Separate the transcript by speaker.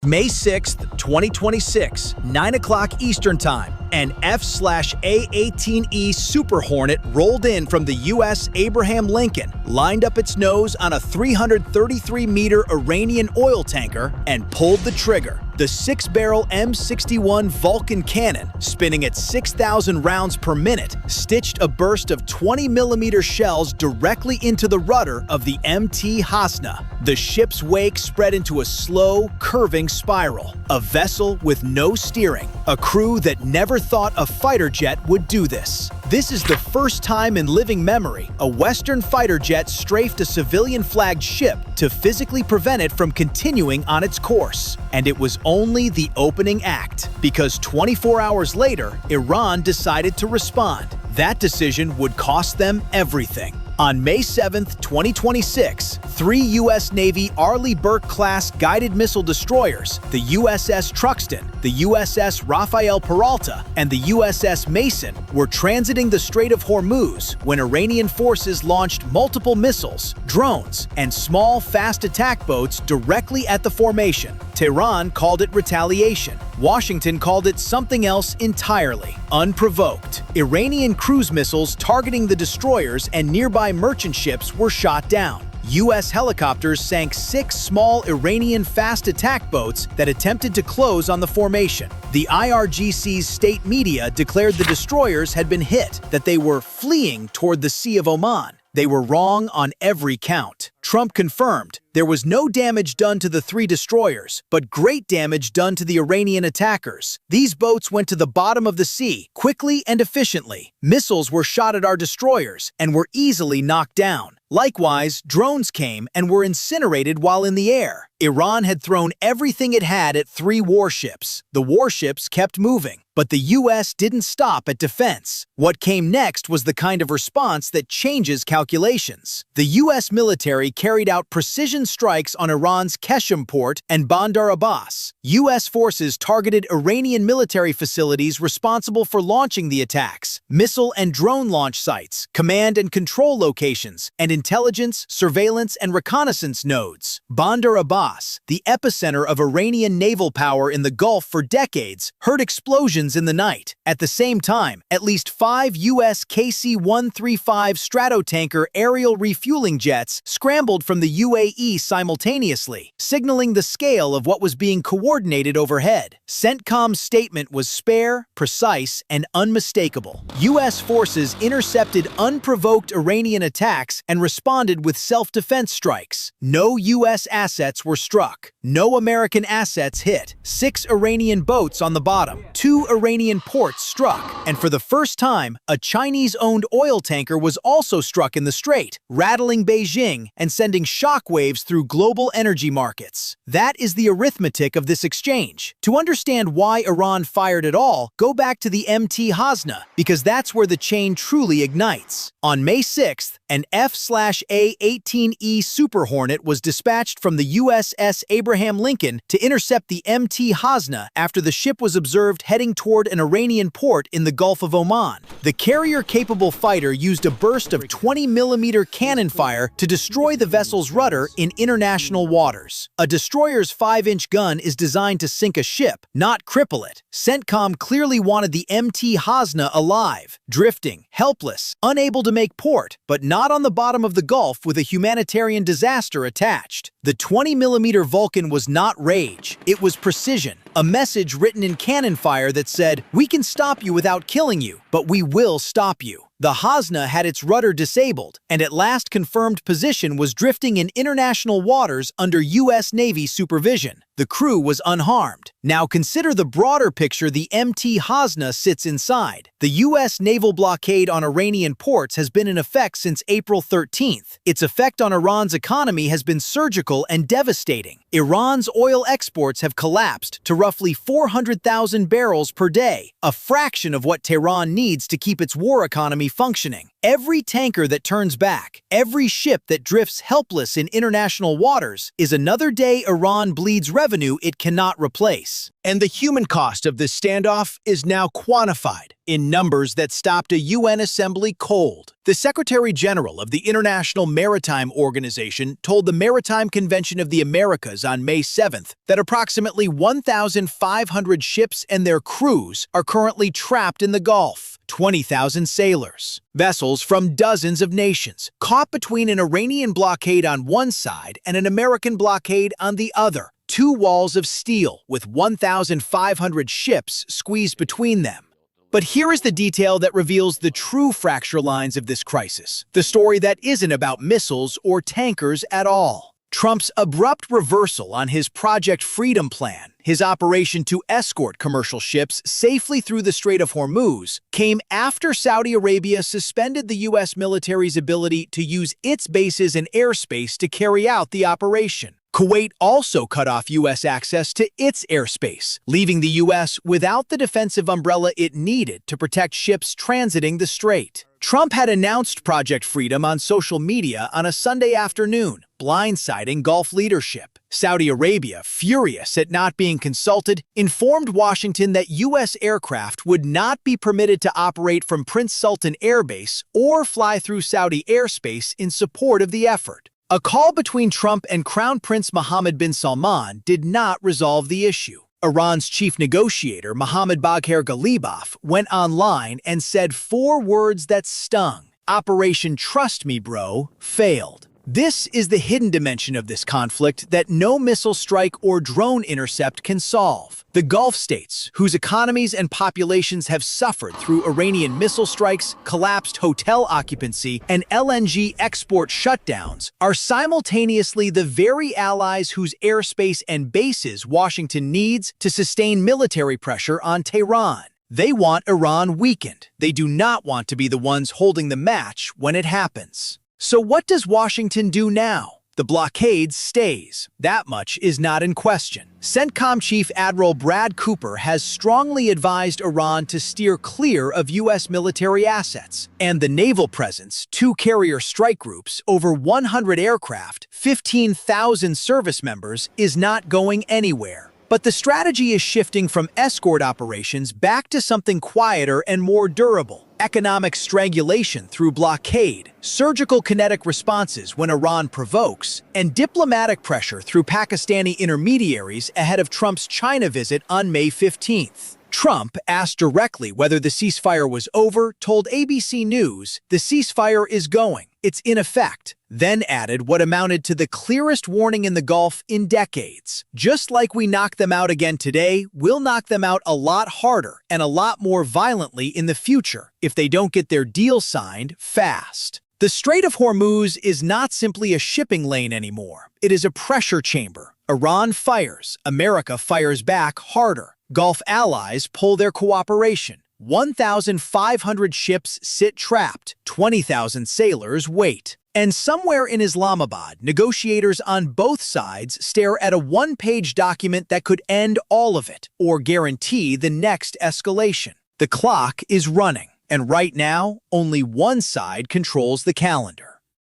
Speaker 1: May 6th, 2026, 9 o'clock Eastern Time, an F/A-18E Super Hornet rolled in from the U.S. Abraham Lincoln, lined up its nose on a 333-meter Iranian oil tanker, and pulled the trigger. The 6-barrel M61 Vulcan cannon, spinning at 6,000 rounds per minute, stitched a burst of 20mm shells directly into the rudder of the MT Hasna. The ship's wake spread into a slow, curving spiral. A vessel with no steering. A crew that never thought a fighter jet would do this. This is the first time in living memory a Western fighter jet strafed a civilian-flagged ship to physically prevent it from continuing on its course. And it was only the opening act, because 24 hours later, Iran decided to respond. That decision would cost them everything. On May 7, 2026, 3 U.S. Navy Arleigh Burke-class guided missile destroyers, the USS Truxtun, the USS Rafael Peralta, and the USS Mason, were transiting the Strait of Hormuz when Iranian forces launched multiple missiles, drones, and small, fast attack boats directly at the formation. Tehran called it retaliation. Washington called it something else entirely, unprovoked. Iranian cruise missiles targeting the destroyers and nearby merchant ships were shot down. U.S. helicopters sank 6 small Iranian fast attack boats that attempted to close on the formation. The IRGC's state media declared the destroyers had been hit, that they were fleeing toward the Sea of Oman. They were wrong on every count. Trump confirmed there was no damage done to the 3 destroyers, but great damage done to the Iranian attackers. These boats went to the bottom of the sea quickly and efficiently. Missiles were shot at our destroyers and were easily knocked down. Likewise, drones came and were incinerated while in the air. Iran had thrown everything it had at 3 warships. The warships kept moving, but the U.S. didn't stop at defense. What came next was the kind of response that changes calculations. The U.S. military carried out precision strikes on Iran's Qeshm port and Bandar Abbas. U.S. forces targeted Iranian military facilities responsible for launching the attacks, missile and drone launch sites, command and control locations, and intelligence, surveillance, and reconnaissance nodes. Bandar Abbas, the epicenter of Iranian naval power in the Gulf for decades, heard explosions in the night. At the same time, at least 5 U.S. KC-135 Stratotanker aerial refueling jets scrambled from the UAE simultaneously, signaling the scale of what was being coordinated overhead. CENTCOM's statement was spare, precise, and unmistakable. U.S. forces intercepted unprovoked Iranian attacks and responded with self-defense strikes. No U.S. assets were struck. No American assets hit. 6 Iranian boats on the bottom. 2 Iranian ports struck. And for the first time, a Chinese-owned oil tanker was also struck in the strait, rattling Beijing and sending shockwaves through global energy markets. That is the arithmetic of this exchange. To understand why Iran fired at all, go back to the MT Hasna, because that's where the chain truly ignites. On May 6th, an F/A-18E Super Hornet was dispatched from the USS Abraham Lincoln to intercept the MT Hasna after the ship was observed heading toward an Iranian port in the Gulf of Oman. The carrier-capable fighter used a burst of 20mm cannon fire to destroy the vessel's rudder in international waters. A destroyer's 5-inch gun is designed to sink a ship, not cripple it. CENTCOM clearly wanted the MT Hasna alive, drifting, helpless, unable to make port, but not on the bottom of the Gulf with a humanitarian disaster attached. The 20mm Vulcan was not rage, it was precision. A message written in cannon fire that said, "We can stop you without killing you, but we will stop you." The Hasna had its rudder disabled, and at last confirmed position was drifting in international waters under U.S. Navy supervision. The crew was unharmed. Now consider the broader picture the MT Hasna sits inside. The U.S. naval blockade on Iranian ports has been in effect since April 13th. Its effect on Iran's economy has been surgical and devastating. Iran's oil exports have collapsed to roughly 400,000 barrels per day, a fraction of what Tehran needs to keep its war economy functioning. Every tanker that turns back, every ship that drifts helpless in international waters is another day Iran bleeds revenue it cannot replace. And the human cost of this standoff is now quantified in numbers that stopped a UN assembly cold. The Secretary General of the International Maritime Organization told the Maritime Convention of the Americas on May 7th that approximately 1,500 ships and their crews are currently trapped in the Gulf. 20,000 sailors, vessels from dozens of nations, caught between an Iranian blockade on one side and an American blockade on the other. Two walls of steel with 1,500 ships squeezed between them. But here is the detail that reveals the true fracture lines of this crisis. The story that isn't about missiles or tankers at all. Trump's abrupt reversal on his Project Freedom plan, his operation to escort commercial ships safely through the Strait of Hormuz, came after Saudi Arabia suspended the U.S. military's ability to use its bases and airspace to carry out the operation. Kuwait also cut off U.S. access to its airspace, leaving the U.S. without the defensive umbrella it needed to protect ships transiting the strait. Trump had announced Project Freedom on social media on a Sunday afternoon, blindsiding Gulf leadership. Saudi Arabia, furious at not being consulted, informed Washington that U.S. aircraft would not be permitted to operate from Prince Sultan Air Base or fly through Saudi airspace in support of the effort. A call between Trump and Crown Prince Mohammed bin Salman did not resolve the issue. Iran's chief negotiator, Mohammad Bagher Ghalibaf, went online and said 4 words that stung. Operation Trust Me Bro failed. This is the hidden dimension of this conflict that no missile strike or drone intercept can solve. The Gulf states, whose economies and populations have suffered through Iranian missile strikes, collapsed hotel occupancy, and LNG export shutdowns, are simultaneously the very allies whose airspace and bases Washington needs to sustain military pressure on Tehran. They want Iran weakened. They do not want to be the ones holding the match when it happens. So what does Washington do now? The blockade stays. That much is not in question. CENTCOM Chief Admiral Brad Cooper has strongly advised Iran to steer clear of U.S. military assets. And the naval presence, 2 carrier strike groups, over 100 aircraft, 15,000 service members, is not going anywhere. But the strategy is shifting from escort operations back to something quieter and more durable. Economic strangulation through blockade, surgical kinetic responses when Iran provokes, and diplomatic pressure through Pakistani intermediaries ahead of Trump's China visit on May 15th. Trump, asked directly whether the ceasefire was over, told ABC News, "The ceasefire is going. It's in effect," then added what amounted to the clearest warning in the Gulf in decades. "Just like we knocked them out again today, we'll knock them out a lot harder and a lot more violently in the future if they don't get their deal signed fast." The Strait of Hormuz is not simply a shipping lane anymore. It is a pressure chamber. Iran fires, America fires back harder. Gulf allies pull their cooperation. 1,500 ships sit trapped. 20,000 sailors wait. And somewhere in Islamabad, negotiators on both sides stare at a 1-page document that could end all of it or guarantee the next escalation. The clock is running, and right now, only one side controls the calendar.